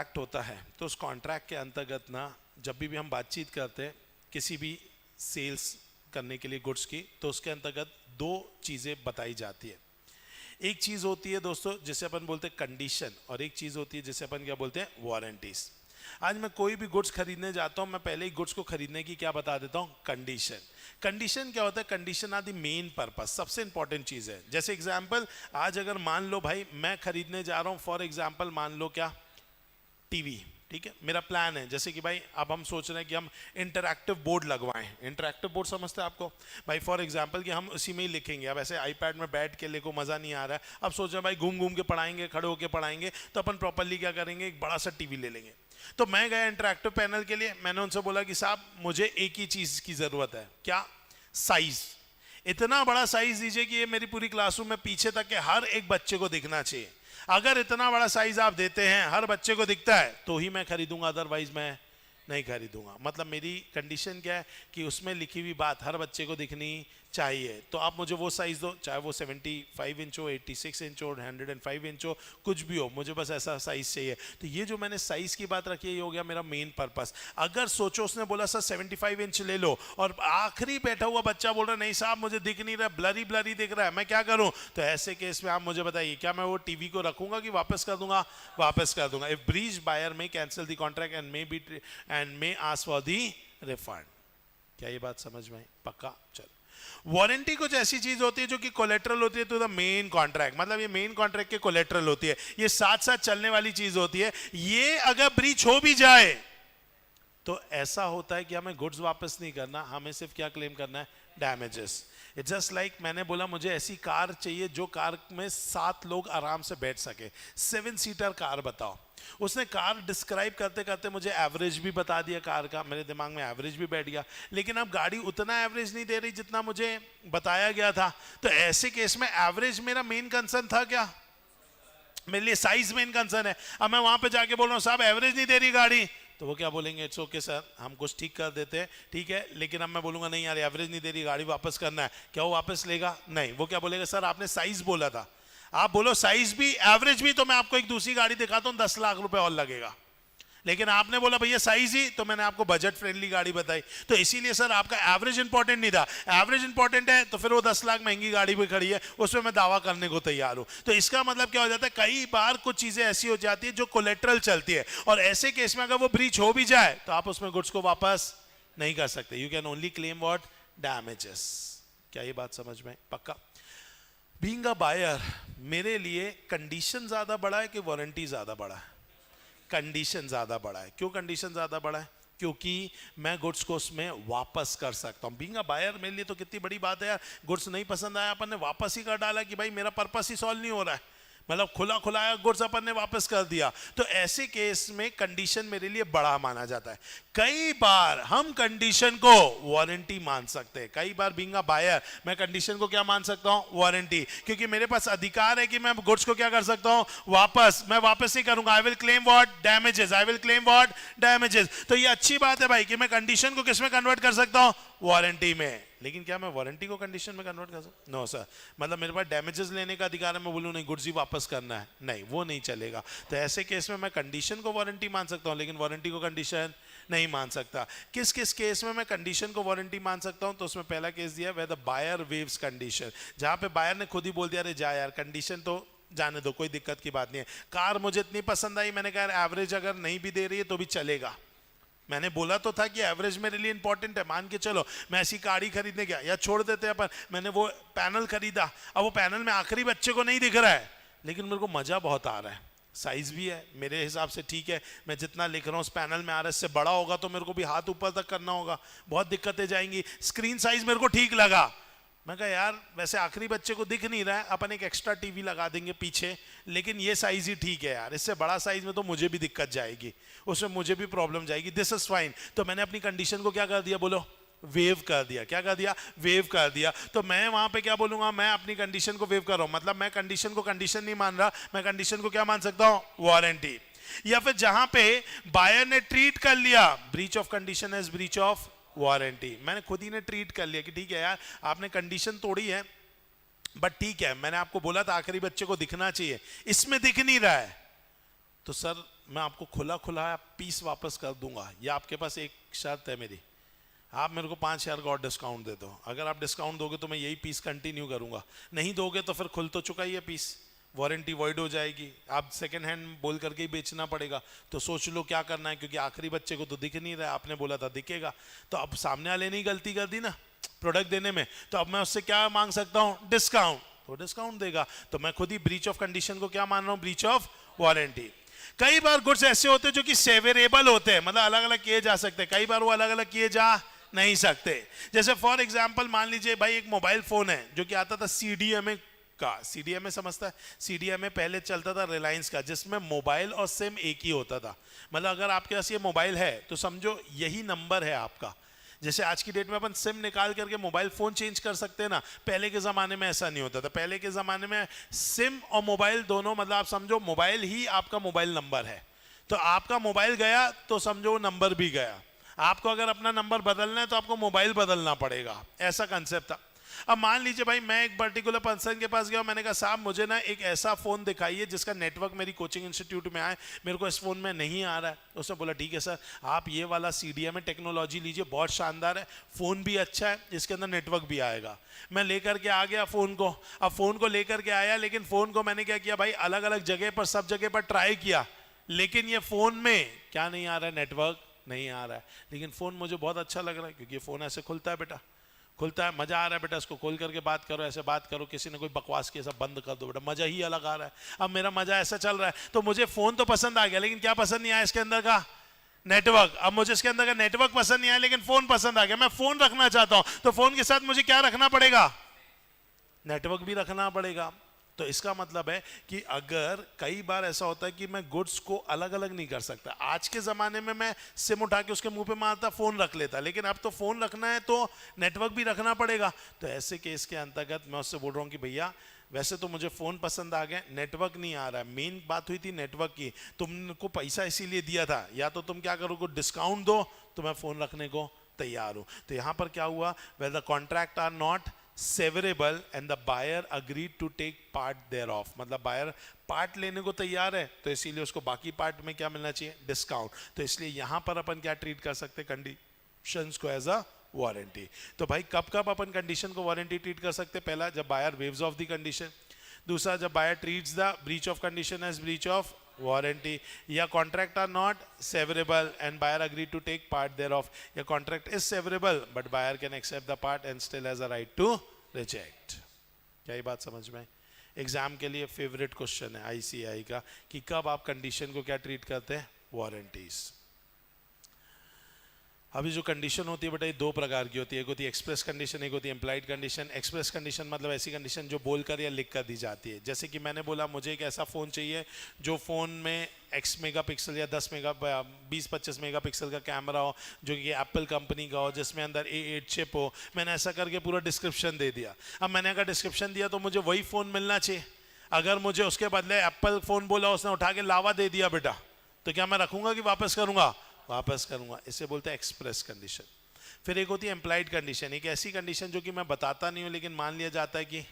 Contract होता है तो उस कॉन्ट्रैक्ट के अंतर्गत ना जब भी हम बातचीत करते हैं किसी भी सेल्स करने के लिए गुड्स की, तो उसके अंतर्गत दो चीज़ें बताई जाती है। एक चीज़ होती है दोस्तों जिसे अपन बोलते हैं कंडीशन, और एक चीज़ होती है जिसे अपन क्या बोलते हैं, वारंटीज। आज मैं कोई भी गुड्स खरीदने जाता हूँ, मैं पहले ही गुड्स को खरीदने की क्या बता देता हूँ, कंडीशन। कंडीशन क्या होता है, कंडीशन आदि मेन पर्पस, सबसे इंपॉर्टेंट चीज़ है। जैसे एग्जाम्पल, आज अगर मान लो भाई मैं खरीदने जा रहा हूँ, फॉर एग्जाम्पल मान लो क्या, टीवी, ठीक है। मेरा प्लान है जैसे कि भाई अब हम सोच रहे हैं कि हम इंटरैक्टिव बोर्ड लगवाएं। इंटरैक्टिव बोर्ड समझते हैं आपको भाई, फॉर एग्जांपल कि हम उसी में ही लिखेंगे। अब ऐसे आईपैड में बैठ के लेको मज़ा नहीं आ रहा है, अब सोच रहे हैं भाई घूम घूम के पढ़ाएंगे, खड़े होके पढ़ाएंगे, तो अपन प्रॉपरली क्या करेंगे, एक बड़ा सा टीवी ले लेंगे। तो मैं गया इंटरैक्टिव पैनल के लिए, मैंने उनसे बोला कि साहब मुझे एक ही चीज़ की ज़रूरत है, क्या, साइज़। इतना बड़ा साइज़ दीजिए कि ये मेरी पूरी क्लासरूम में पीछे तक के हर एक बच्चे को दिखना चाहिए। अगर इतना बड़ा साइज आप देते हैं, हर बच्चे को दिखता है, तो ही मैं खरीदूंगा, अदरवाइज मैं नहीं खरीदूंगा। मतलब मेरी कंडीशन क्या है कि उसमें लिखी हुई बात हर बच्चे को दिखनी चाहिए। तो आप मुझे वो साइज दो, चाहे वो 75 इंच हो, 86 इंच हो, 105 इंच हो, कुछ भी हो, मुझे बस ऐसा साइज चाहिए। तो ये जो मैंने साइज की बात रखी है, ये हो गया मेरा मेन पर्पस। अगर सोचो उसने बोला सर 75 इंच ले लो, और आखिरी बैठा हुआ बच्चा बोल रहा नहीं साहब मुझे दिख नहीं रहा, ब्लरी ब्लरी दिख रहा है, मैं क्या करूं, तो ऐसे केस में आप मुझे बताइए, क्या मैं वो टीवी को रखूंगा कि वापस कर दूंगा, वापस कर दूंगा। इफ ब्रीच बायर में cancel the contract and may ask for the refund. क्या ये बात समझ में आई? पक्का? चलो। वारंटी कुछ ऐसी चीज होती है जो कि कोलेट्रल होती है टू द मेन कॉन्ट्रैक्ट, मतलब ये मेन कॉन्ट्रैक्ट के कोलेट्रल होती है, ये साथ साथ चलने वाली चीज होती है। ये अगर ब्रीच हो भी जाए तो ऐसा होता है कि हमें गुड्स वापस नहीं करना, हमें सिर्फ क्या क्लेम करना है, डैमेजेस। इट्स जस्ट लाइक मैंने बोला मुझे ऐसी कार चाहिए जो कार में 7 लोग आराम से बैठ सके, 7 सीटर कार बताओ। उसने कार डिस्क्राइब करते करते मुझे एवरेज भी बता दिया कार का, मेरे दिमाग में एवरेज भी बैठ गया, लेकिन अब गाड़ी उतना एवरेज नहीं दे रही जितना मुझे बताया गया था। तो ऐसे केस में एवरेज मेरा मेन कंसर्न था क्या, मेरे लिए साइज मेन कंसर्न है। अब मैं वहां पे जाके बोल रहा हूँ साहब एवरेज नहीं दे रही गाड़ी, तो वो क्या बोलेंगे, इट्स ओके सर हम कुछ ठीक कर देते हैं, ठीक है, लेकिन अब मैं बोलूंगा नहीं यार एवरेज नहीं दे रही गाड़ी, वापस करना है, क्या वो वापस लेगा? नहीं। वो क्या बोलेगा, सर आपने साइज बोला था, आप बोलो साइज भी एवरेज भी, तो मैं आपको एक दूसरी गाड़ी दिखाता हूं 10 लाख रुपए और लगेगा, लेकिन आपने बोला भैया साइज ही, तो मैंने आपको बजट फ्रेंडली गाड़ी बताई। तो इसीलिए सर आपका एवरेज इंपॉर्टेंट नहीं था, एवरेज इंपॉर्टेंट है तो फिर वो 10 लाख महंगी गाड़ी भी खड़ी है, उसमें मैं दावा करने को तैयार हूं। तो इसका मतलब क्या हो जाता है, कई बार कुछ चीजें ऐसी हो जाती है जो कोलेट्रल चलती है, और ऐसे केस में अगर वो ब्रीच हो भी जाए तो आप उसमें गुड्स को वापस नहीं कर सकते। You can only claim what, damages. क्या ये बात समझ में? पक्का? बीइंग अ बायर, मेरे लिए कंडीशन ज्यादा बड़ा है कि वारंटी ज्यादा बड़ा है? कंडीशन ज्यादा बड़ा है। क्यों कंडीशन ज्यादा बड़ा है? क्योंकि मैं गुड्स को उसमें वापस कर सकता हूं। बीइंग अ बायर मेरे लिए तो कितनी बड़ी बात है यार, गुड्स नहीं पसंद आया अपन ने वापस ही कर डाला कि भाई मेरा पर्पस ही सॉल्व नहीं हो रहा है, मतलब खुला खुलाया गुड्स अपन ने वापस कर दिया। तो ऐसे केस में कंडीशन मेरे लिए बड़ा माना जाता है। कई बार हम कंडीशन को वारंटी मान सकते हैं, कई बार बीइंग अ बायर मैं कंडीशन को क्या मान सकता हूं, वारंटी, क्योंकि मेरे पास अधिकार है कि मैं गुड्स को क्या कर सकता हूं, वापस। मैं वापस ही करूंगा, I will claim what, damages, I will claim what, damages. तो ये अच्छी बात है भाई कि मैं कंडीशन को किस में कन्वर्ट कर सकता हूं, वारंटी में। लेकिन क्या मैं वारंटी को कंडीशन में कन्वर्ट कर सकता? नो सर, मतलब मेरे पास डैमेजेस लेने का अधिकार है, मैं बोलूं नहीं गुड्स ही वापस करना है, नहीं, वो नहीं चलेगा। तो ऐसे केस में मैं कंडीशन को वारंटी मान सकता हूं, लेकिन वारंटी को कंडीशन नहीं मान सकता। किस किस केस में मैं कंडीशन को वारंटी मान सकता हूं? तो उसमें पहला केस दिया where the buyer waives condition, जहां पे बायर ने खुद ही बोल दिया अरे जा यार कंडीशन तो जाने दो, कोई दिक्कत की बात नहीं है, कार मुझे इतनी पसंद आई, मैंने कहा एवरेज अगर नहीं भी दे रही है तो भी चलेगा। मैंने बोला तो था कि एवरेज मेरे लिए इंपॉर्टेंट है, मान के चलो मैं ऐसी गाड़ी खरीदने गया, या छोड़ देते हैं अपन, मैंने वो पैनल खरीदा, अब वो पैनल में आखिरी बच्चे को नहीं दिख रहा है, लेकिन मेरे को मजा बहुत आ रहा है, साइज भी है मेरे हिसाब से ठीक है, मैं जितना लिख रहा हूँ उस पैनल में आ रहा है, इससे बड़ा होगा तो मेरे को भी हाथ ऊपर तक करना होगा, बहुत दिक्कतें जाएंगी, स्क्रीन साइज मेरे को ठीक लगा। मैं कहा यार वैसे आखिरी बच्चे को दिख नहीं रहा है, अपन एक एक्स्ट्रा टीवी लगा देंगे पीछे, लेकिन ये साइज ही ठीक है यार, इससे बड़ा साइज में तो मुझे भी दिक्कत जाएगी, उसमें मुझे भी प्रॉब्लम जाएगी, दिस इज फाइन। तो मैंने अपनी कंडीशन को क्या कर दिया, बोलो, वेव कर दिया। क्या कर दिया? वेव कर दिया। तो मैं वहां पे क्या बोलूंगा, मैं अपनी कंडीशन को वेव कर रहा हूं, मतलब मैं कंडीशन को कंडीशन नहीं मान रहा, मैं कंडीशन को क्या मान सकता हूं, वारंटी। या फिर जहां पे बायर ने ट्रीट कर लिया breach of condition as breach of warranty, मैंने खुद ही ने ट्रीट कर लिया कि ठीक है यार आपने कंडीशन तोड़ी है, बट ठीक है मैंने आपको बोला था आखिरी बच्चे को दिखना चाहिए, इसमें दिख नहीं रहा है, तो सर मैं आपको खुला खुला पीस वापस कर दूंगा, या आपके पास एक शर्त है मेरी, आप मेरे को 5,000 का और डिस्काउंट दे दो। अगर आप डिस्काउंट दोगे तो मैं यही पीस कंटिन्यू करूंगा, नहीं दोगे तो फिर खुल तो चुका ही है पीस, वारंटी वॉइड हो जाएगी, आप सेकंड हैंड बोल करके ही बेचना पड़ेगा। तो सोच लो क्या करना है, क्योंकि आखिरी बच्चे को तो दिख नहीं रहा है, आपने बोला था दिखेगा। तो अब सामने वाले ने ही गलती कर दी ना प्रोडक्ट देने में, तो अब मैं उससे क्या मांग सकता हूँ, डिस्काउंट, तो डिस्काउंट देगा। तो मैं खुद ही ब्रीच ऑफ कंडीशन को क्या मान रहा हूँ, ब्रीच ऑफ वारंटी। कई बार गुड्स ऐसे होते हैं जो कि सेवरेबल होते हैं, मतलब अलग अलग किए जा सकते हैं, कई बार वो अलग अलग किए जा नहीं सकते। जैसे फॉर एग्जांपल मान लीजिए भाई एक मोबाइल फोन है जो कि आता था CDMA का, CDMA समझता है, CDMA पहले चलता था रिलायंस का, जिसमें मोबाइल और सिम एक ही होता था। मतलब अगर आपके पास ये मोबाइल है तो समझो यही नंबर है आपका। जैसे आज की डेट में अपन सिम निकाल करके मोबाइल फोन चेंज कर सकते हैं ना, पहले के जमाने में ऐसा नहीं होता था। पहले के जमाने में सिम और मोबाइल दोनों, मतलब आप समझो मोबाइल ही आपका मोबाइल नंबर है, तो आपका मोबाइल गया तो समझो नंबर भी गया। आपको अगर अपना नंबर बदलना है तो आपको मोबाइल बदलना पड़ेगा, ऐसा कंसेप्ट था। अब मान लीजिए भाई मैं एक पर्टिकुलर पर्सन के पास गया, मैंने कहा साहब मुझे ना एक ऐसा फोन दिखाइए जिसका नेटवर्क मेरी कोचिंग इंस्टीट्यूट में आए, मेरे को इस फोन में नहीं आ रहा है। उसने बोला ठीक है सर, आप ये वाला CDMA टेक्नोलॉजी लीजिए, बहुत शानदार है, फोन भी अच्छा है, इसके अंदर नेटवर्क भी आएगा। मैं लेकर के आ गया फोन को। अब फोन को लेकर के आया, लेकिन फोन को मैंने क्या किया भाई, अलग अलग जगह पर, सब जगह पर ट्राई किया, लेकिन ये फोन में क्या नहीं आ रहा है, नेटवर्क नहीं आ रहा है। लेकिन फोन मुझे बहुत अच्छा लग रहा है, क्योंकि फोन ऐसे खुलता है बेटा, खुलता है, मजा आ रहा है बेटा, इसको खोल करके बात करो, ऐसे बात करो, किसी ने कोई बकवास की सब बंद कर दो बेटा, मजा ही अलग आ रहा है। अब मेरा मजा ऐसा चल रहा है, तो मुझे फोन तो पसंद आ गया, लेकिन क्या पसंद नहीं आया इसके अंदर का, नेटवर्क। अब मुझे इसके अंदर का नेटवर्क पसंद नहीं आया, लेकिन फोन पसंद आ गया। मैं फोन रखना चाहता हूं, तो फोन के साथ मुझे क्या रखना पड़ेगा, नेटवर्क भी रखना पड़ेगा। तो इसका मतलब है कि अगर कई बार ऐसा होता है कि मैं गुड्स को अलग अलग नहीं कर सकता। आज के ज़माने में मैं सिम उठा के उसके मुंह पे मारता, फ़ोन रख लेता, लेकिन अब तो फ़ोन रखना है तो नेटवर्क भी रखना पड़ेगा। तो ऐसे केस के अंतर्गत मैं उससे बोल रहा हूँ कि भैया वैसे तो मुझे फ़ोन पसंद आ गया, नेटवर्क नहीं आ रहा है। मेन बात हुई थी नेटवर्क की, तुमको पैसा इसीलिए दिया था, या तो तुम क्या करोगे, डिस्काउंट दो तो मैं फ़ोन रखने को तैयार हूँ। तो यहाँ पर क्या हुआ, where the contract are not severable and the buyer agreed to take part thereof, मतलब बायर पार्ट लेने को तैयार है, तो इसीलिए उसको बाकी पार्ट में क्या मिलना चाहिए, डिस्काउंट। तो इसलिए यहां पर अपन क्या ट्रीट कर सकते हैं, कंडीशंस को एज अ वारंटी। तो भाई कब कब अपन कंडीशन को वारंटी ट्रीट कर सकते हैं, पहला जब buyer waives of the condition, दूसरा जब buyer treats the breach of condition as breach of warranty, या contract are not severable and buyer agree to take part thereof, या contract is severable but buyer can accept the part and still has a right to reject. क्या ये बात समझ में? Exam के लिए favourite question है ICAI का कि कब आप कंडीशन को क्या ट्रीट करते हैं, वारंटीज। अभी जो कंडीशन होती है बेटा ये दो प्रकार की होती है, एक होती है एक्सप्रेस कंडीशन, एक होती है इम्प्लाइड कंडीशन। एक्सप्रेस कंडीशन मतलब ऐसी कंडीशन जो बोलकर या लिख कर दी जाती है। जैसे कि मैंने बोला मुझे एक ऐसा फ़ोन चाहिए जो फ़ोन में X मेगापिक्सल या 20-25 मेगापिक्सल का कैमरा हो, जो कि एप्पल कंपनी का हो, जिसमें अंदर A8 चिप हो। मैंने ऐसा करके पूरा डिस्क्रिप्शन दे दिया। अब मैंने अगर डिस्क्रिप्शन दिया तो मुझे वही फ़ोन मिलना चाहिए। अगर मुझे उसके बदले एप्पल फ़ोन बोला, उसने उठा के लावा दे दिया बेटा, तो क्या मैं रखूँगा कि वापस करूँगा? वापस करूंगा। इसे बोलते हैं एक्सप्रेस कंडीशन। फिर एक होती है एम्प्लाइड कंडीशन, एक ऐसी कंडीशन जो कि मैं बताता नहीं हूं लेकिन मान लिया जाता है कि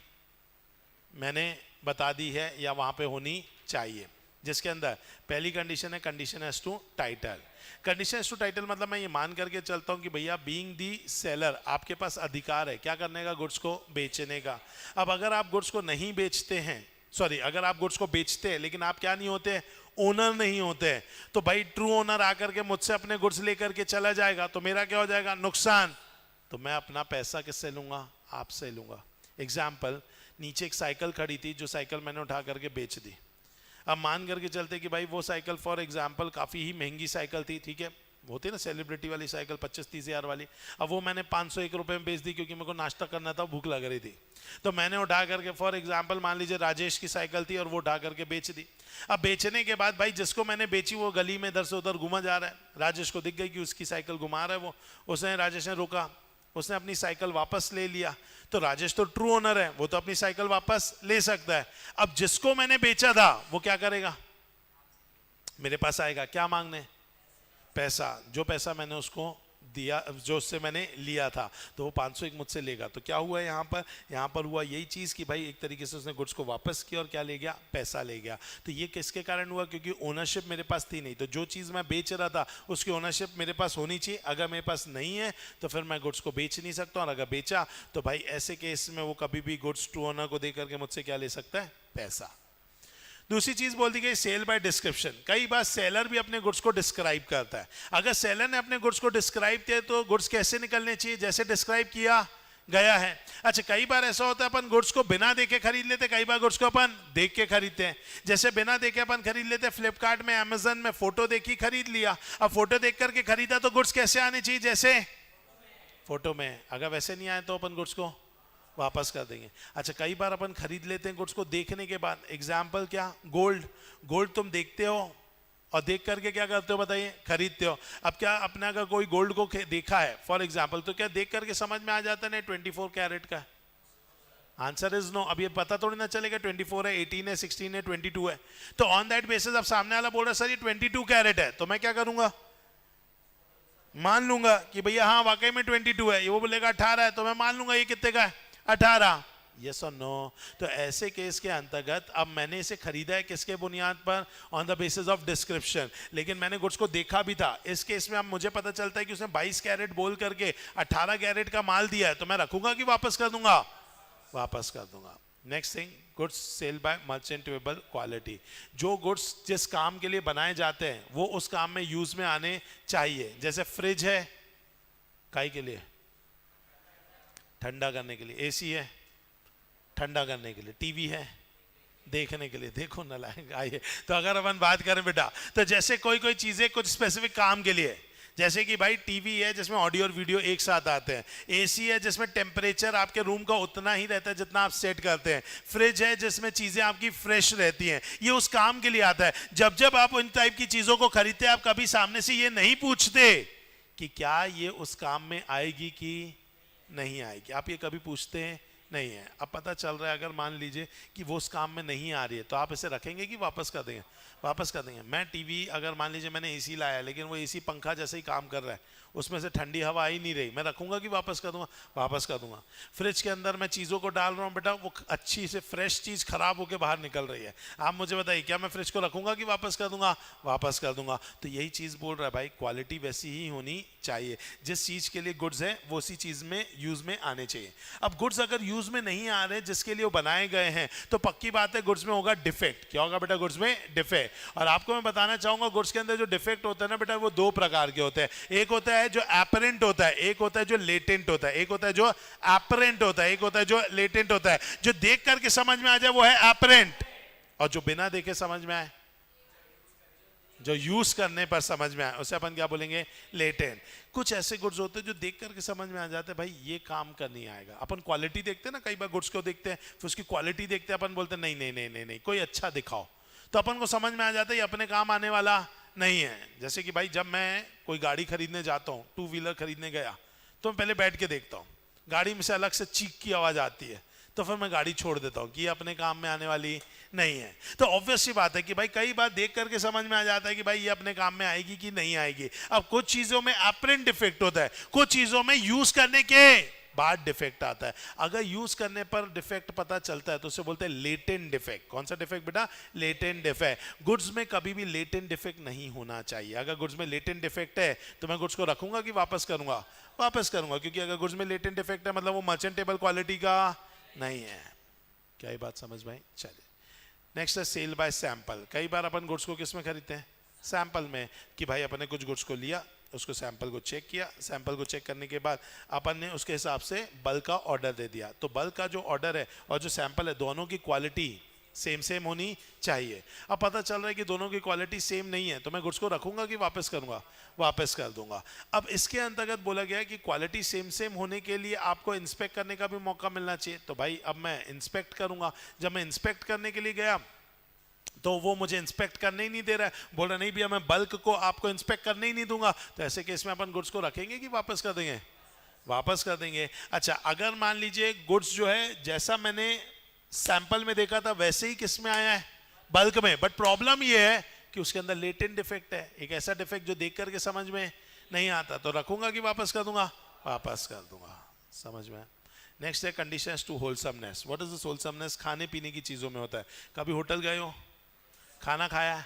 मैंने बता दी है या वहां पे होनी चाहिए। जिसके अंदर पहली कंडीशन है condition as to title. Condition as to title मतलब मैं ये मान करके चलता हूं कि भैया बीइंग दी सेलर, आपके पास अधिकार है क्या करने का, गुड्स को बेचने का। अब अगर आप गुड्स को नहीं बेचते हैं, सॉरी अगर आप गुड्स को बेचते हैं लेकिन आप क्या नहीं होते, ओनर नहीं होते हैं, तो भाई ट्रू ओनर आकर के मुझसे अपने गुड्स लेकर के चला जाएगा तो मेरा क्या हो जाएगा, नुकसान। तो मैं अपना पैसा किससे लूंगा, आपसे लूंगा। एग्जाम्पल, नीचे एक साइकिल खड़ी थी जो साइकिल मैंने उठा करके बेच दी। अब मान करके चलते कि भाई वो साइकिल फॉर एग्जाम्पल काफ़ी ही महंगी साइकिल थी, ठीक है, होती है ना सेलिब्रिटी वाली साइकिल 25-30 हज़ार वाली। अब वो मैंने 501 रुपये में बेच दी क्योंकि मेरे को नाश्ता करना था, भूख लग रही थी। तो मैंने उठा करके फॉर एग्जांपल मान लीजिए राजेश की साइकिल थी और वो उठा करके बेच दी। अब बेचने के बाद भाई जिसको मैंने बेची वो गली में इधर से उधर घुमा जा रहा है, राजेश को दिख गई कि उसकी साइकिल घुमा रहा है वो, उसने राजेश ने रोका, उसने अपनी साइकिल वापस ले लिया। तो राजेश तो ट्रू ओनर है, वो तो अपनी साइकिल वापस ले सकता है। अब जिसको मैंने बेचा था वो क्या करेगा, मेरे पास आएगा क्या मांगने, पैसा। जो पैसा मैंने उसको दिया, जो उससे मैंने लिया था, तो वो 501 मुझसे लेगा। तो क्या हुआ यहाँ पर हुआ यही चीज़ कि भाई एक तरीके से उसने गुड्स को वापस किया और क्या ले गया, पैसा ले गया। तो ये किसके कारण हुआ, क्योंकि ओनरशिप मेरे पास थी नहीं। तो जो चीज़ मैं बेच रहा था उसकी ओनरशिप मेरे पास होनी चाहिए, अगर मेरे पास नहीं है तो फिर मैं गुड्स को बेच नहीं सकता, और अगर बेचा तो भाई ऐसे केस में वो कभी भी गुड्स टू ओनर को दे करके मुझसे क्या ले सकता है, पैसा। दूसरी चीज बोल दी गई सेल बाय डिस्क्रिप्शन। कई बार सेलर भी अपने गुड्स को डिस्क्राइब करता है। अगर सेलर ने अपने गुड्स को डिस्क्राइब किया तो गुड्स कैसे निकलने चाहिए, जैसे डिस्क्राइब किया गया है। अच्छा, कई बार ऐसा होता है अपन गुड्स को बिना देखे खरीद लेते, कई बार गुड्स को अपन देख के खरीदते हैं। जैसे बिना देखे अपन खरीद लेते हैं, फ्लिपकार्ट में, अमेजन में फोटो देखी खरीद लिया। अब फोटो देख करके खरीदा तो गुड्स कैसे आने चाहिए, जैसे फोटो में। अगर वैसे नहीं आए तो अपन गुड्स को वापस कर देंगे। अच्छा, कई बार अपन खरीद लेते हैं गुड्स को देखने के बाद। एग्जाम्पल क्या, गोल्ड तुम देखते हो और देख करके क्या करते हो बताइए, खरीदते हो। अब क्या अपने अगर कोई गोल्ड को देखा है फॉर एग्जाम्पल, तो क्या देख करके समझ में आ जाता है नहीं 24 कैरेट का? Answer is no. अब ये पता थोड़ी ना चलेगा 24 है, 18 है, 16 है, 22 है। तो ऑन दैट बेसिस अब सामने वाला बोल रहा है सर ये 22 कैरेट है, तो मैं क्या करूंगा, मान लूंगा कि भैया हाँ वाकई में 22 है। वो बोलेगा 18 है, तो मैं मान लूंगा ये कितने का है, 18। यस और नो। तो ऐसे केस के अंतर्गत अब मैंने इसे खरीदा है किसके बुनियाद पर, on the basis of description, लेकिन मैंने गुड्स को देखा भी था। इस केस में अब मुझे पता चलता है कि उसने 22 कैरेट बोल करके 18 कैरेट का माल दिया है, तो मैं रखूंगा कि वापस कर दूंगा, वापस कर दूंगा। Next thing, goods sale by merchantable quality. जो गुड्स जिस काम के लिए बनाए जाते हैं वो उस काम में यूज में आने चाहिए। जैसे फ्रिज है, काई के लिए, ठंडा करने के लिए। एसी है, ठंडा करने के लिए। टीवी है, देखने के लिए। देखो नालायक आइए। तो अगर अपन बात करें बेटा, तो जैसे कोई चीजें कुछ स्पेसिफिक काम के लिए, जैसे कि भाई टीवी है जिसमें ऑडियो और वीडियो एक साथ आते हैं, एसी है जिसमें टेम्परेचर आपके रूम का उतना ही रहता है जितना आप सेट करते हैं, फ्रिज है जिसमें चीजें आपकी फ्रेश रहती हैं, ये उस काम के लिए आता है। जब जब आप उन टाइप की चीजों को खरीदते हैं, आप कभी सामने से ये नहीं पूछते कि क्या ये उस काम में आएगी कि नहीं आएगी। आप ये कभी पूछते हैं नहीं है। अब पता चल रहा है अगर मान लीजिए कि वो उस काम में नहीं आ रही है, तो आप इसे रखेंगे कि वापस कर देंगे, वापस कर देंगे। मैं टीवी, अगर मान लीजिए मैंने एसी लाया लेकिन वो एसी पंखा जैसे ही काम कर रहा है, उसमें से ठंडी हवा आ ही नहीं रही, मैं रखूंगा कि वापस कर दूंगा, वापस कर दूंगा। फ्रिज के अंदर मैं चीज़ों को डाल रहा हूँ बेटा, वो अच्छी से फ्रेश चीज़ खराब होकर बाहर निकल रही है, आप मुझे बताइए क्या मैं फ्रिज को रखूंगा कि वापस कर दूंगा, वापस कर दूंगा। तो यही चीज़ बोल रहा है भाई, क्वालिटी वैसी ही होनी चाहिए। जिस चीज़ के लिए गुड्स है वो उसी चीज़ में यूज़ में आने चाहिए। अब गुड्स अगर यूज़ में नहीं आ रहे जिसके लिए वो बनाए गए हैं, तो पक्की बात है गुड्स में होगा डिफेक्ट। क्या होगा बेटा, गुड्स में डिफेक्ट। और आपको मैं बताना चाहूंगा गुड्स के अंदर जो डिफेक्ट होता है ना बेटा, वो दो प्रकार के होते हैं। एक होता है जो एपरेंट होता है, एक होता है जो लेटेंट होता है। एक होता है जो एपरेंट होता है, एक होता है जो लेटेंट होता है। जो देख करके समझ में आ जाए वो है एपरेंट, और जो बिना देखे समझ में आए, जो यूज करने पर समझ में आए, उसे अपन क्या बोलेंगे, लेटेंट। कुछ ऐसे गुड्स होते हैं जो देख करके समझ में आ जाते हैं भाई ये काम का नहीं आएगा। अपन क्वालिटी देखते हैं ना, कई बार गुड्स को देखते हैं फिर उसकी क्वालिटी देखते हैं, अपन बोलते हैं नहीं नहीं नहीं नहीं नहीं कोई अच्छा दिखाओ, तो अपन को समझ में आ जाता है ये अपने काम आने वाला नहीं है। जैसे कि भाई जब मैं कोई गाड़ी खरीदने जाता हूँ, 2 व्हीलर खरीदने गया, तो मैं पहले बैठ के देखता हूँ, गाड़ी में से अलग से चीख की आवाज आती है, तो फिर मैं गाड़ी छोड़ देता हूँ कि ये अपने काम में आने वाली नहीं है। तो ऑब्वियस सी बात है कि भाई कई बार देख करके समझ में आ जाता है कि भाई ये अपने काम में आएगी कि नहीं आएगी। अब कुछ चीजों में अपरेंट डिफेक्ट होता है, कुछ चीजों में यूज करने के बाद डिफेक्ट आता है। अगर यूज करने पर डिफेक्ट पता चलता है तो उसे बोलते हैं लेटेंट डिफेक्ट। कौन सा डिफेक्ट बेटा, लेटेंट डिफेक्ट। गुड्स में कभी भी लेटेंट डिफेक्ट नहीं होना चाहिए। अगर गुड्स में लेटेंट डिफेक्ट है तो मैं गुड्स को रखूंगा कि वापस करूंगा, वापस करूंगा, क्योंकि अगर गुड्स में लेटेंट डिफेक्ट है मतलब वो मर्चेंटेबल क्वालिटी का नहीं है। क्या ये बात समझ में आई? चलिए नेक्स्ट है सेल बाय सैंपल। कई बार अपन गुड्स को किस में खरीदते हैं, सैंपल में, कि भाई अपन ने कुछ गुड्स को लिया, उसको सैंपल को चेक किया, सैंपल को चेक करने के बाद अपन ने उसके हिसाब से बल्क का ऑर्डर दे दिया। तो बल्क का जो ऑर्डर है और जो सैंपल है दोनों की क्वालिटी सेम होनी चाहिए। अब पता चल रहा है कि दोनों की क्वालिटी सेम नहीं है, तो मैं गुड्स को रखूंगा कि वापस करूंगा, वापस कर दूंगा। अब इसके अंतर्गत बोला गया है कि क्वालिटी सेम होने के लिए आपको इंस्पेक्ट करने का भी मौका मिलना चाहिए। तो भाई अब मैं इंस्पेक्ट करूंगा। जब मैं इंस्पेक्ट करने के लिए गया तो वो मुझे इंस्पेक्ट करने ही नहीं दे रहा है, बोल रहा नहीं भैया मैं बल्क को आपको इंस्पेक्ट करने ही नहीं दूंगा। तो ऐसे केस में अपन गुड्स को रखेंगे कि वापस कर देंगे, वापस कर देंगे। अच्छा, अगर मान लीजिए गुड्स जो है जैसा मैंने सैंपल में देखा था वैसे ही किस में आया है, बल्क में, बट प्रॉब्लम ये है कि उसके अंदर लेटेंट डिफेक्ट है, एक ऐसा डिफेक्ट जो देख करके समझ में नहीं आता तो रखूंगा कि वापस कर दूंगा, वापस कर दूंगा। समझ में? नेक्स्ट है conditions to wholesomeness. What is this wholesomeness? खाने पीने की चीजों में होता है। कभी होटल गए हो, खाना खाया,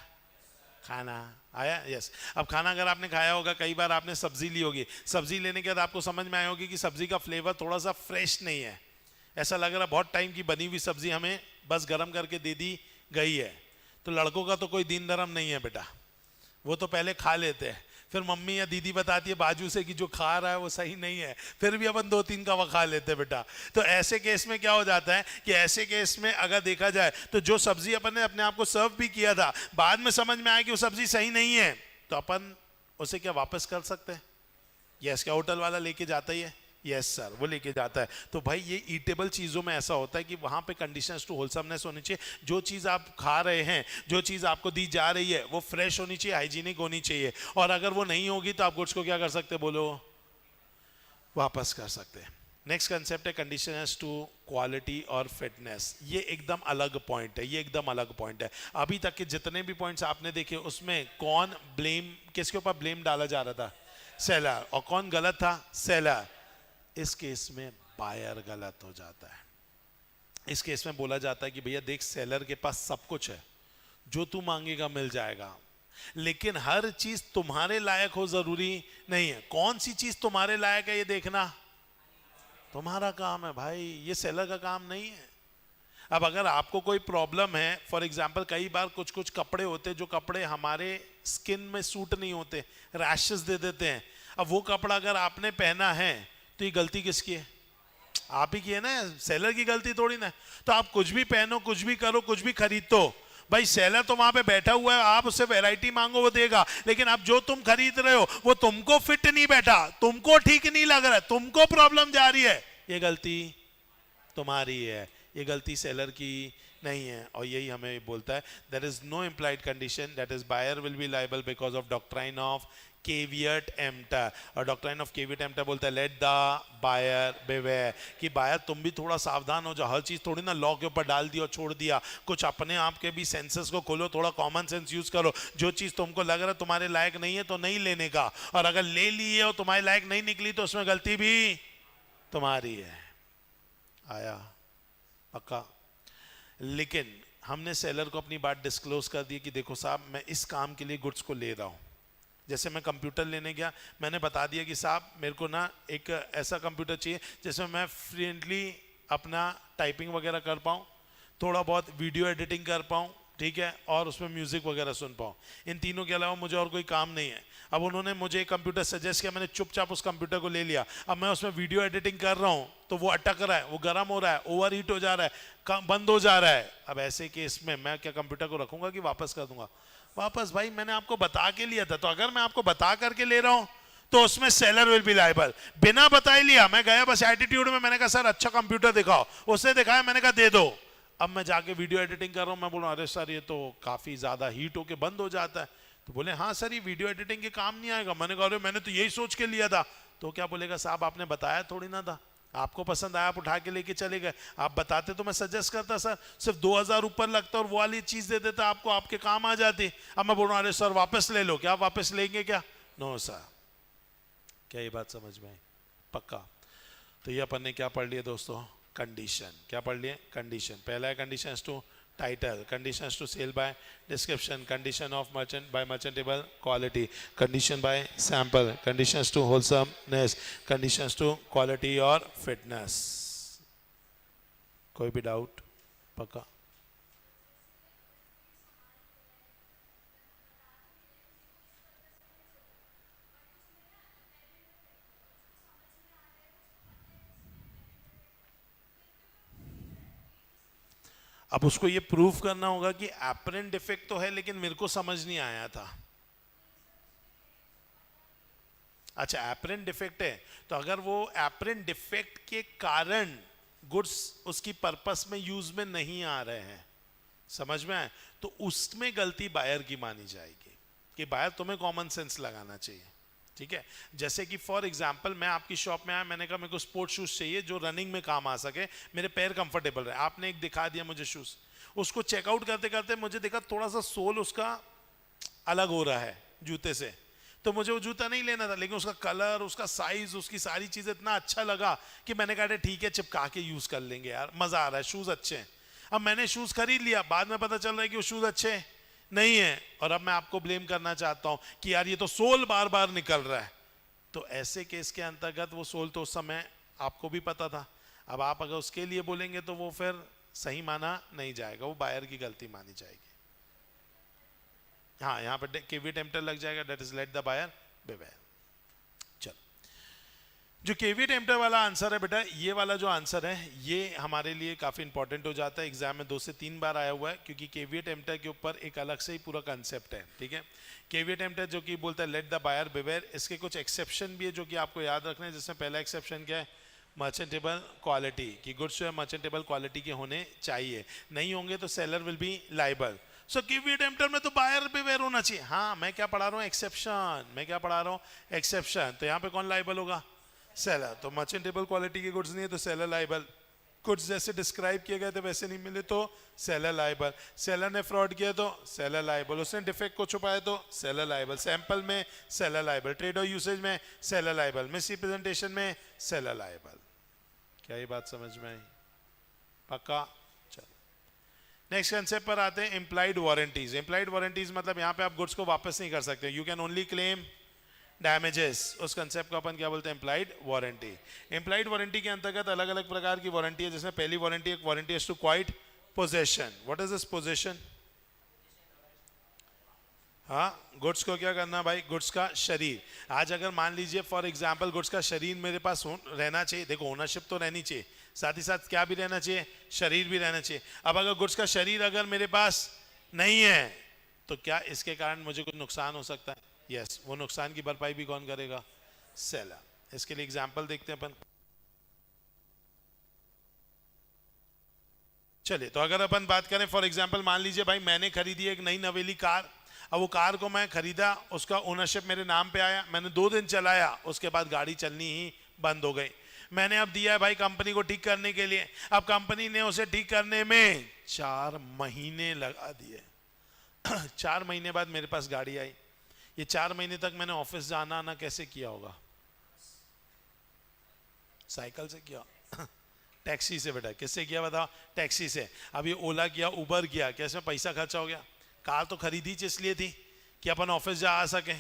खाना आया, यस। अब खाना अगर आपने खाया होगा, कई बार आपने सब्जी ली होगी, सब्जी लेने के बाद आपको समझ में आया होगी कि सब्जी का फ्लेवर थोड़ा सा फ्रेश नहीं है, ऐसा लग रहा बहुत टाइम की बनी हुई सब्जी हमें बस गर्म करके दे दी गई है। तो लड़कों का तो कोई दीन धर्म नहीं है बेटा, वो तो पहले खा लेते हैं, फिर मम्मी या दीदी बताती है बाजू से कि जो खा रहा है वो सही नहीं है, फिर भी अपन 2-3 का वो खा लेते बेटा। तो ऐसे केस में क्या हो जाता है कि ऐसे केस में अगर देखा जाए तो जो सब्जी अपन ने अपने आप को सर्व भी किया था, बाद में समझ में आया कि वो सब्जी सही नहीं है, तो अपन उसे क्या वापस कर सकते हैं? यस। क्या होटल वाला लेके जाता ही है? यस सर, वो लेके जाता है। तो भाई ये ईटेबल चीज़ों में ऐसा होता है कि वहाँ पे कंडीशंस टू होलसमनेस होनी चाहिए। जो चीज़ आप खा रहे हैं, जो चीज़ आपको दी जा रही है, वो फ्रेश होनी चाहिए, हाइजीनिक होनी चाहिए। और अगर वो नहीं होगी तो आप गुड्स को क्या कर सकते, बोलो, वापस कर सकते हैं। नेक्स्ट कंसेप्ट है कंडीशंस टू क्वालिटी और फिटनेस। ये एकदम अलग पॉइंट है, ये एकदम अलग पॉइंट है। अभी तक के जितने भी पॉइंट्स आपने देखे उसमें कौन ब्लेम, किसके ऊपर ब्लेम डाला जा रहा था? सेलर। और कौन गलत था? सेलर। इस केस में बायर गलत हो जाता है। इस केस में बोला जाता है कि भैया देख, सेलर के पास सब कुछ है, जो तू मांगेगा मिल जाएगा, लेकिन हर चीज तुम्हारे लायक हो जरूरी नहीं है। कौन सी चीज तुम्हारे लायक है ये देखना तुम्हारा काम है भाई, ये सेलर का काम नहीं है। अब अगर आपको कोई प्रॉब्लम है, फॉर एग्जाम्पल कई बार कुछ कुछ कपड़े होते हैं जो कपड़े हमारे स्किन में सूट नहीं होते, रैशेस दे देते हैं। अब वो कपड़ा अगर आपने पहना है तो ये गलती किसकी है? आप ही की है ना, सेलर की गलती थोड़ी ना। तो आप कुछ भी पहनो, कुछ भी करो, कुछ भी खरीदो, भाई सेलर तो वहां पे बैठा हुआ है, आप उससे वैरायटी मांगो वो देगा, लेकिन अब जो तुम खरीद रहे हो वो तुमको फिट नहीं बैठा, तुमको ठीक नहीं लग रहा है, तुमको प्रॉब्लम जा रही है, ये गलती तुम्हारी है, ये गलती सेलर की नहीं है। और यही हमें बोलता है there is no implied condition that is buyer will be liable because of doctrine of caveat emptor. और डॉक्ट्राइन ऑफ केवियट एम्प्टर बोलता है लेट द बायर बिवेयर, कि बायर तुम भी थोड़ा सावधान हो जाओ, हर चीज थोड़ी ना लॉ के ऊपर डाल दिया और छोड़ दिया, कुछ अपने आप के भी सेंसेस को खोलो, थोड़ा कॉमन सेंस यूज करो। जो चीज तुमको लग रहा है तुम्हारे लायक नहीं है तो नहीं लेने का, और अगर ले ली है और तुम्हारे लायक नहीं निकली तो उसमें गलती भी तुम्हारी है। आया पक्का? लेकिन हमने सेलर को अपनी बात डिस्क्लोज कर दी कि देखो साहब मैं इस काम के लिए गुड्स को ले रहा हूं। जैसे मैं कंप्यूटर लेने गया, मैंने बता दिया कि साहब मेरे को ना एक ऐसा कंप्यूटर चाहिए जिसमें मैं फ्रेंडली अपना टाइपिंग वगैरह कर पाऊँ, थोड़ा बहुत वीडियो एडिटिंग कर पाऊँ, ठीक है, और उसमें म्यूजिक वगैरह सुन पाऊँ। इन तीनों के अलावा मुझे और कोई काम नहीं है। अब उन्होंने मुझे एक कंप्यूटर सजेस्ट किया, मैंने चुपचाप उस कंप्यूटर को ले लिया। अब मैं उसमें वीडियो एडिटिंग कर रहा हूँ तो वो अटक रहा है, वो गर्म हो रहा है, ओवर हीट हो जा रहा है, बंद हो जा रहा है। अब ऐसे केस में मैं क्या कंप्यूटर को रखूंगा कि वापस कर दूंगा? वापस भाई मैंने आपको बता के लिया था, तो अगर मैं आपको बता करके ले रहा हूं तो उसमें सेलर विल बी लायबल। बिना बताए लिया, मैं गया बस एटीट्यूड में, मैंने कहा सर अच्छा कंप्यूटर दिखाओ, उसने दिखाया, मैंने कहा दे दो। अब मैं जाके वीडियो एडिटिंग कर रहा हूं, मैं बोल रहा हूं अरे सर ये तो काफी ज्यादा हीट होके बंद हो जाता है। तो बोले हाँ सर ये वीडियो एडिटिंग के काम नहीं आएगा। मैंने कहा अरे मैंने तो यही सोच के लिया था। तो क्या बोलेगा साहब आपने बताया थोड़ी ना था, आपको पसंद आया आप उठा के लेके चले गए, आप बताते तो मैं सजेस्ट करता सर, सिर्फ 2000 ऊपर लगता और वो वाली चीज दे देता आपको, आपके काम आ जाती। अब मैं बोल रहा हूँ अरे सर वापस ले लो। क्या वापस लेंगे क्या? No sir. क्या ये बात समझ में आई? पक्का? तो ये अपन ने क्या पढ़ लिया दोस्तों? कंडीशन। क्या पढ़ लिए? कंडीशन। पहला है conditions to title, conditions to sale by description, condition of merchant by merchantable quality, condition by sample, conditions to wholesomeness, conditions to quality और fitness। कोई भी डाउट? पक्का? अब उसको ये प्रूव करना होगा कि एपरेंट डिफेक्ट तो है लेकिन मेरे को समझ नहीं आया था। अच्छा एपरेंट डिफेक्ट है तो अगर वो एपरेंट डिफेक्ट के कारण गुड्स उसकी पर्पस में यूज में नहीं आ रहे हैं, समझ में आए, तो उसमें गलती बायर की मानी जाएगी कि बायर तुम्हें कॉमन सेंस लगाना चाहिए। ठीक है, जैसे कि फॉर एग्जांपल मैं आपकी शॉप में आया, मैंने कहा मेरे को स्पोर्ट्स शूज चाहिए जो रनिंग में काम आ सके, मेरे पैर कंफर्टेबल रहे। आपने एक दिखा दिया मुझे शूज, उसको चेकआउट करते करते मुझे देखा थोड़ा सा सोल उसका अलग हो रहा है जूते से, तो मुझे वो जूता नहीं लेना था, लेकिन उसका कलर, उसका साइज, उसकी सारी चीज़ इतना अच्छा लगा कि मैंने कहा ठीक है चिपका के यूज़ कर लेंगे यार, मज़ा आ रहा है, शूज़ अच्छे हैं। अब मैंने शूज़ खरीद लिया, बाद में पता चल रहा है कि वो शूज़ अच्छे नहीं है, और अब मैं आपको ब्लेम करना चाहता हूँ कि यार ये तो सोल बार बार निकल रहा है। तो ऐसे केस के अंतर्गत वो सोल तो उस समय आपको भी पता था, अब आप अगर उसके लिए बोलेंगे तो वो फिर सही माना नहीं जाएगा, वो बायर की गलती मानी जाएगी। हाँ, यहाँ पे केवी टेम्पटर लग जाएगा, that is let the buyer beware. चलो, जो केवी टेम्पटर वाला आंसर है बेटा, ये वाला जो आंसर है ये हमारे लिए काफी इंपॉर्टेंट हो जाता है, एग्जाम में 2 से 3 बार आया हुआ है, क्योंकि केवी टेम्पटर के ऊपर एक अलग से ही पूरा कंसेप्ट है। ठीक है, केवी टेम्पटर जो कि बोलता है लेट द बायर बिवेयर, इसके कुछ एक्सेप्शन भी है जो कि आपको याद रखना है। जिसमें पहला एक्सेप्शन क्या है, मर्चेंटेबल क्वालिटी, कि गुड्स जो है मर्चेंटेबल क्वालिटी के होने चाहिए, नहीं होंगे तो seller will be liable. So caveat emptor में तो बायर बिवेयर होना चाहिए। हाँ, मैं क्या पढ़ा रहा हूँ, एक्सेप्शन, मैं क्या पढ़ा रहा हूँ, एक्सेप्शन। तो यहाँ पे कौन लाइबल होगा, सेलर। तो मर्चेंटेबल क्वालिटी के गुड्स नहीं है तो सेलर लाइबल, गुड्स जैसे डिस्क्राइब किए गए थे वैसे नहीं मिले तो सेलर लाइबल, सेलर ने फ्रॉड किया तो सेलर लाइबल, उसने डिफेक्ट को छुपाया तो सेलर लाइबल, सैंपल में सेलर लाइबल, ट्रेड और यूसेज में सेलर लाइबल, मिस रिप्रेजेंटेशन में सेलर लाइबल। क्या ये बात समझ में आई? पक्का? चलो, नेक्स्ट कंसेप्ट पर आते हैं, इम्प्लाइड वारंटीज। इम्प्लाइड वारंटीज मतलब यहाँ पे आप गुड्स को वापस नहीं कर सकते, you can only claim damages. उस कंसेप्ट को अपन क्या बोलते हैं, इम्प्लाइड वारंटी। इम्प्लाइड वारंटी के अंतर्गत अलग अलग प्रकार की वारंटी है, जिसमें पहली वारंटी एक warranty is to quiet possession. What is this possession? हाँ, गुड्स को क्या करना भाई, गुड्स का शरीर। आज अगर मान लीजिए फॉर एग्जांपल गुड्स का शरीर मेरे पास रहना चाहिए, देखो ओनरशिप तो रहनी चाहिए, साथ ही साथ क्या भी रहना चाहिए, शरीर भी रहना चाहिए। अब अगर गुड्स का शरीर अगर मेरे पास नहीं है तो क्या इसके कारण मुझे कुछ नुकसान हो सकता है? यस, वो नुकसान की भरपाई भी कौन करेगा, सेलर। इसके लिए एग्जांपल देखते हैं अपन। चलिए, तो अगर अपन बात करें फॉर एग्जांपल, मान लीजिए भाई मैंने खरीदी एक नई नवेली कार। अब वो कार को मैं खरीदा, उसका ओनरशिप मेरे नाम पे आया, मैंने 2 दिन चलाया, उसके बाद गाड़ी चलनी ही बंद हो गई। मैंने अब दिया है भाई कंपनी को ठीक करने के लिए, अब कंपनी ने उसे ठीक करने में 4 महीने लगा दिए। 4 महीने बाद मेरे पास गाड़ी आई। ये 4 महीने तक मैंने ऑफिस जाना आना कैसे किया होगा? साइकिल से किया? टैक्सी से बेटा। किससे किया बताओ? टैक्सी से। अब ये ओला किया, उबर किया, क्या इसमें पैसा खर्चा हो गया? कार तो खरीदी इसलिए थी कि अपन ऑफिस जा आ सके।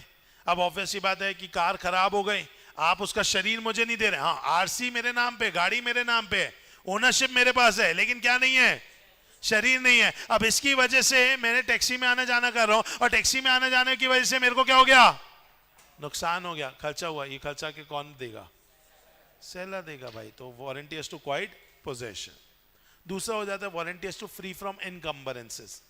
अब ऑफिस की बात है कि कार खराब हो गई, आप उसका शरीर मुझे नहीं दे रहे, हाँ आरसी मेरे नाम पे, गाड़ी मेरे नाम पे, ओनरशिप मेरे पास है, लेकिन क्या नहीं है, शरीर नहीं है। अब इसकी वजह से मैंने टैक्सी में आना जाना कर रहा हूं, और टैक्सी में आने जाने की वजह से मेरे को क्या हो गया, नुकसान हो गया, खर्चा हुआ। ये खर्चा के कौन देगा? सेलर देगा भाई। तो warranty is to quiet possession. दूसरा हो जाता है warranty is to free from encumbrances.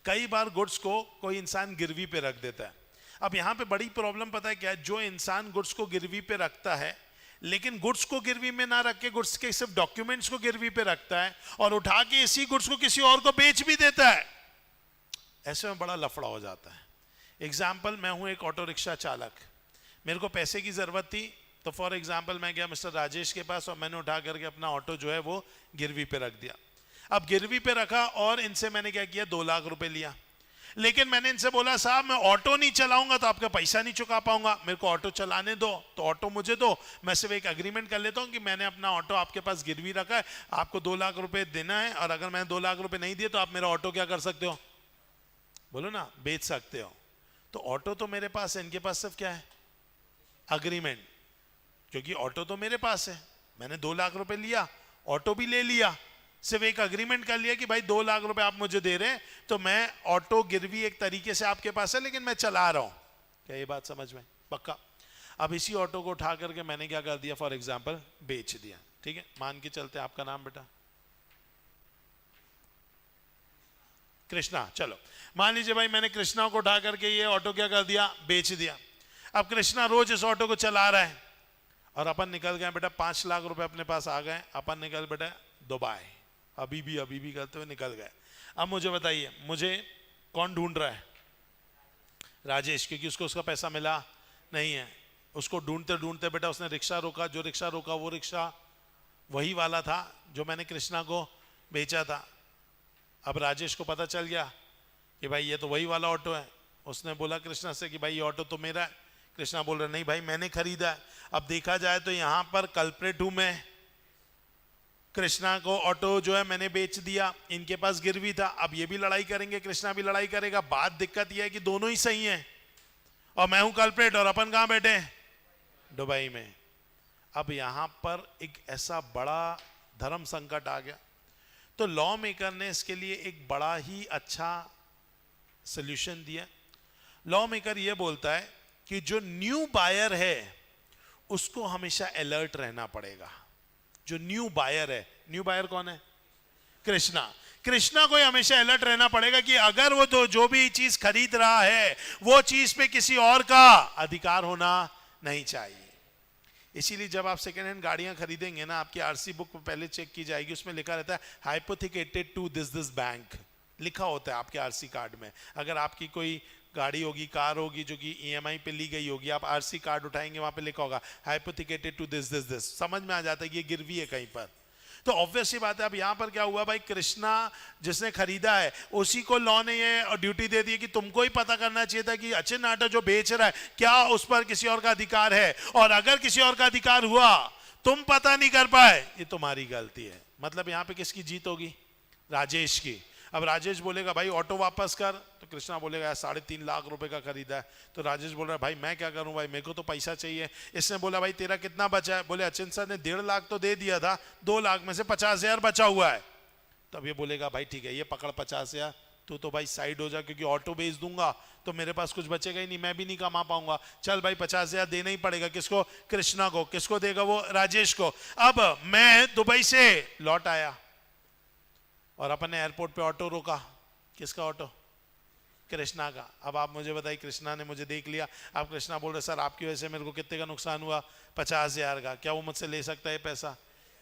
कई बार गुड्स को कोई इंसान गिरवी पे रख देता है। अब यहां पे बड़ी प्रॉब्लम पता है क्या है, जो इंसान गुड्स को गिरवी पे रखता है, लेकिन गुड्स को गिरवी में ना रख के गुड्स के सिर्फ डॉक्यूमेंट्स को गिरवी पे रखता है और उठा के इसी गुड्स को किसी और को बेच भी देता है, ऐसे में बड़ा लफड़ा हो जाता है। एग्जाम्पल, मैं हूं एक ऑटो रिक्शा चालक, मेरे को पैसे की जरूरत थी, तो फॉर एग्जाम्पल मैं गया मिस्टर राजेश के पास और मैंने उठा करके अपना ऑटो जो है वो गिरवी पे रख दिया। अब गिरवी पे रखा और इनसे मैंने क्या किया, 2 लाख रुपए लिया, लेकिन मैंने इनसे बोला साहब मैं ऑटो नहीं चलाऊंगा तो आपका पैसा नहीं चुका पाऊंगा, मेरे को ऑटो चलाने दो, तो ऑटो मुझे दो, मैं सिर्फ एक एग्रीमेंट कर लेता हूं कि मैंने अपना ऑटो आपके पास गिरवी रखा है, आपको 2 लाख रुपए देना है, और अगर मैंने 2 लाख रुपए नहीं दिए तो आप मेरा ऑटो क्या कर सकते हो, बोलो ना, बेच सकते हो। तो ऑटो तो मेरे पास है, इनके पास सिर्फ क्या है, अग्रीमेंट, क्योंकि ऑटो तो मेरे पास है, मैंने 2 लाख रुपए लिया, ऑटो भी ले लिया, सिर्फ एक अग्रीमेंट कर लिया कि भाई 2 लाख रुपए आप मुझे दे रहे हैं, तो मैं ऑटो गिरवी एक तरीके से आपके पास है, लेकिन मैं चला रहा हूं। क्या ये बात समझ में? पक्का। अब इसी ऑटो को उठा करके मैंने क्या कर दिया, फॉर एग्जांपल बेच दिया। ठीक है, मान के चलते आपका नाम बेटा कृष्णा, चलो मान लीजिए भाई मैंने कृष्णा को उठा करके ये ऑटो क्या कर दिया, बेच दिया। अब कृष्णा रोज इस ऑटो को चला रहा है और अपन निकल गए बेटा, 5 लाख रुपए अपने पास आ गए, अपन निकल बेटा दुबई, अभी भी करते हुए निकल गए। अब मुझे बताइए, मुझे कौन ढूंढ रहा है, राजेश, क्योंकि उसको उसका पैसा मिला नहीं है। उसको ढूंढते ढूंढते बेटा उसने रिक्शा रोका, जो रिक्शा रोका वो रिक्शा वही वाला था जो मैंने कृष्णा को बेचा था। अब राजेश को पता चल गया कि भाई ये तो वही वाला ऑटो है, उसने बोला कृष्णा से कि भाई ये ऑटो तो मेरा है। कृष्णा बोल रहा नहीं भाई मैंने खरीदा है। अब देखा जाए तो यहां पर कल्प्रेट हूं मैं, कृष्णा को ऑटो जो है मैंने बेच दिया, इनके पास गिरवी था, अब ये भी लड़ाई करेंगे, कृष्णा भी लड़ाई करेगा। बात दिक्कत यह है कि दोनों ही सही हैं और मैं हूं कल्प्रेट और अपन कहां बैठे हैं, दुबई में। अब यहां पर एक ऐसा बड़ा धर्म संकट आ गया, तो लॉ मेकर ने इसके लिए एक बड़ा ही अच्छा सॉल्यूशन दिया। लॉ मेकर यह बोलता है कि जो न्यू बायर है उसको हमेशा अलर्ट रहना पड़ेगा। जो न्यू बायर है, न्यू बायर कौन है, कृष्णा, कृष्णा को हमेशा अलर्ट रहना पड़ेगा कि अगर वो जो भी चीज खरीद रहा है वो चीज पे किसी और का अधिकार होना नहीं चाहिए। इसीलिए जब आप सेकेंड हैंड गाड़ियां खरीदेंगे ना, आपकी आरसी बुक पहले चेक की जाएगी, उसमें लिखा रहता है हाइपोथिकेटेड टू दिस दिस बैंक, लिखा होता है आपके आरसी कार्ड में। अगर आपकी कोई गाड़ी होगी, कार होगी जो कि ईएमआई पे ली गई होगी, आप आरसी कार्ड उठाएंगे वहां पे लिखा होगा हाइपोथिकेटेड टू दिस दिस दिस, समझ में आ जाता है कि ये गिरवी है कहीं पर। तो ऑब्वियस सी बात है। अब यहां पर क्या हुआ भाई, कृष्णा जिसने खरीदा है उसी को लॉ ने ये ड्यूटी दे दी कि तुमको ही पता करना चाहिए था कि अचिन आटा जो बेच रहा है क्या उस पर किसी और का अधिकार है, और अगर किसी और का अधिकार हुआ तुम पता नहीं कर पाए, ये तुम्हारी गलती है। मतलब यहां पे किसकी जीत होगी, राजेश की। अब राजेश बोलेगा भाई ऑटो वापस कर, तो कृष्णा बोलेगा यार 3.5 लाख रुपए का खरीदा है। तो राजेश बोल रहा है भाई मैं क्या करूं भाई, मेरे को तो पैसा चाहिए। इसने बोला भाई तेरा कितना बचा है, बोले अचिन सर ने 1.5 लाख तो दे दिया था, 2 लाख में से 50,000 बचा हुआ है। तब ये बोलेगा भाई ठीक है ये पकड़ 50,000, तू तो भाई साइड हो जा, क्योंकि ऑटो बेच दूंगा तो मेरे पास कुछ बचेगा ही नहीं, मैं भी नहीं कमा पाऊंगा। चल भाई 50,000 देना ही पड़ेगा। किसको, कृष्णा को। किसको देगा वो, राजेश को। अब मैं दुबई से लौट आया और अपन ने एयरपोर्ट पे ऑटो रोका, किसका ऑटो, कृष्णा का। अब आप मुझे बताइए, कृष्णा ने मुझे देख लिया, अब कृष्णा बोल रहे सर आपकी वजह से मेरे को कितने का नुकसान हुआ, 50,000 का, क्या वो मुझसे ले सकता है पैसा।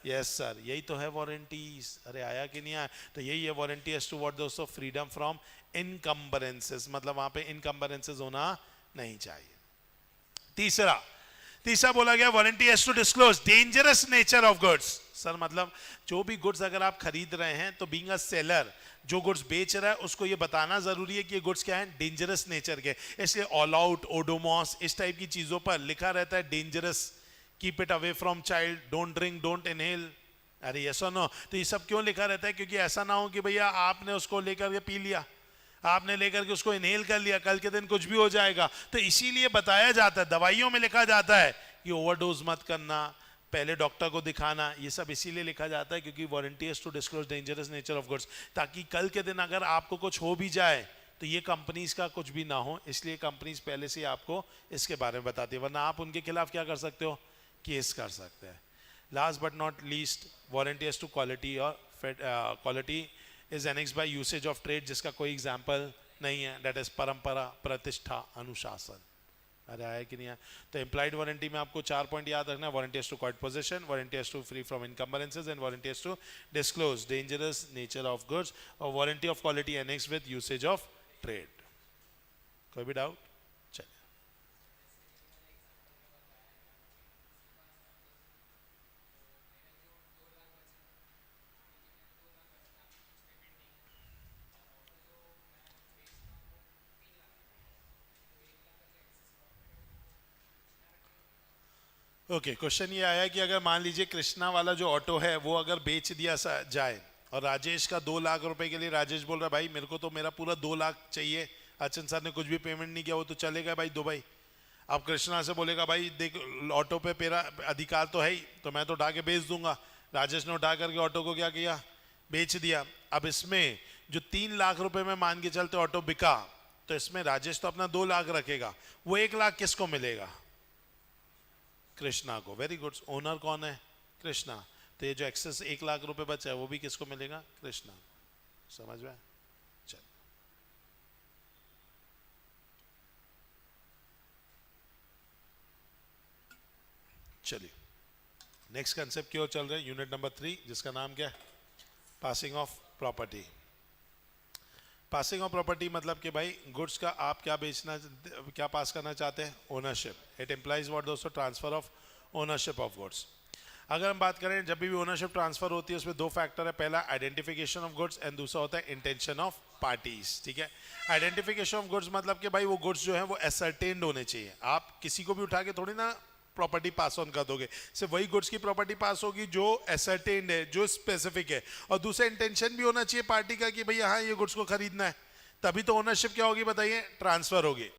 यस सर, यही तो है वारंटीज। अरे आया कि नहीं आया, तो यही है वारंटी एज टू व्हाट दोस्तों, फ्रीडम फ्रॉम इनकम्बरेंसेस, मतलब वहां पे इनकम्बरेंसेस होना नहीं चाहिए। तीसरा बोला गया warranty as to disclose dangerous nature of goods. Sir मतलब जो भी गुड्स अगर आप खरीद रहे हैं तो बीइंग अ सेलर, जो गुड्स बेच रहा है उसको ये बताना जरूरी है कि ये गुड्स क्या है, डेंजरस नेचर के। इसलिए ऑल आउट, ओडोमॉस, इस टाइप की चीजों पर लिखा रहता है dangerous, keep it away from child, don't drink, don't inhale. अरे यस और नो, तो ये सब क्यों लिखा रहता है, क्योंकि ऐसा ना हो कि भैया आपने उसको लेकर के पी लिया, आपने लेकर के उसको इनहेल कर लिया, कल के दिन कुछ भी हो जाएगा। तो इसीलिए बताया जाता है, दवाइयों में लिखा जाता है कि ओवरडोज मत करना, पहले डॉक्टर को दिखाना, ये सब इसीलिए लिखा जाता है क्योंकि warranty is to disclose dangerous nature of goods, ताकि कल के दिन अगर आपको कुछ हो भी जाए तो ये कंपनीज का कुछ भी ना हो। इसलिए कंपनीज पहले से आपको इसके बारे में बताती है, वरना आप उनके खिलाफ क्या कर सकते हो, केस कर सकते हैं। Last but not least, warranty is to quality, और quality is annexed by usage of trade, जिसका कोई एग्जाम्पल नहीं है, दैट इज परंपरा, प्रतिष्ठा, अनुशासन। अरे आया कि नहीं आया। तो इम्प्लाइड वारंटी में आपको 4 पॉइंट याद रखना है, warranty is to quiet possession, warranty is to free from encumbrances, and warranty is to disclose dangerous nature of goods, और warranty of quality annexed with usage of trade. कोई भी doubt? चलिए okay, question ये आया कि अगर मान लीजिए कृष्णा वाला जो ऑटो है वो अगर बेच दिया जाए और राजेश का 2 लाख रुपए के लिए राजेश बोल रहा है भाई मेरे को तो मेरा पूरा 2 लाख चाहिए, अचन सर ने कुछ भी पेमेंट नहीं किया, वो तो चलेगा भाई दुबई। अब कृष्णा से बोलेगा भाई देख ऑटो पे मेरा अधिकार तो है ही, तो मैं तो उठा के बेच दूंगा। राजेश ने उठा करके ऑटो को क्या किया, बेच दिया। अब इसमें जो 3 लाख रुपए में मान के चलते ऑटो बिका, तो इसमें राजेश तो अपना 2 लाख रखेगा, वो 1 लाख किसको मिलेगा, कृष्णा को। वेरी गुड, ओनर कौन है, कृष्णा। तो ये जो एक्सेस 1 लाख रुपए बचा है वो भी किसको मिलेगा, कृष्णा। समझ में? चल चलिए नेक्स्ट कंसेप्ट की ओर चल रहे हैं, यूनिट नंबर 3, जिसका नाम क्या है, passing of property. Passing of property मतलब कि भाई गुड्स का आप क्या बेचना, क्या पास करना चाहते हैं, ओनरशिप। इट इम्प्लाइज व्हाट दोस्तों, transfer of ownership of goods. अगर हम बात करें जब भी ओनरशिप ट्रांसफर होती है उसमें 2 फैक्टर है, पहला आइडेंटिफिकेशन ऑफ गुड्स एंड दूसरा होता है इंटेंशन ऑफ पार्टीज, ठीक है। आइडेंटिफिकेशन ऑफ गुड्स मतलब कि भाई वो गुड्स जो है वो एसर्टेन्ड होने चाहिए। आप किसी को भी उठा के थोड़ी ना प्रॉपर्टी पास ऑन कर दोगे, सिर्फ वही गुड्स की प्रॉपर्टी पास होगी जो एसर्टेन्ड है, जो स्पेसिफिक है। और दूसरा इंटेंशन भी होना चाहिए पार्टी का कि भैया हाँ ये गुड्स को खरीदना है, तभी तो ओनरशिप क्या होगी बताइए, ट्रांसफर होगी।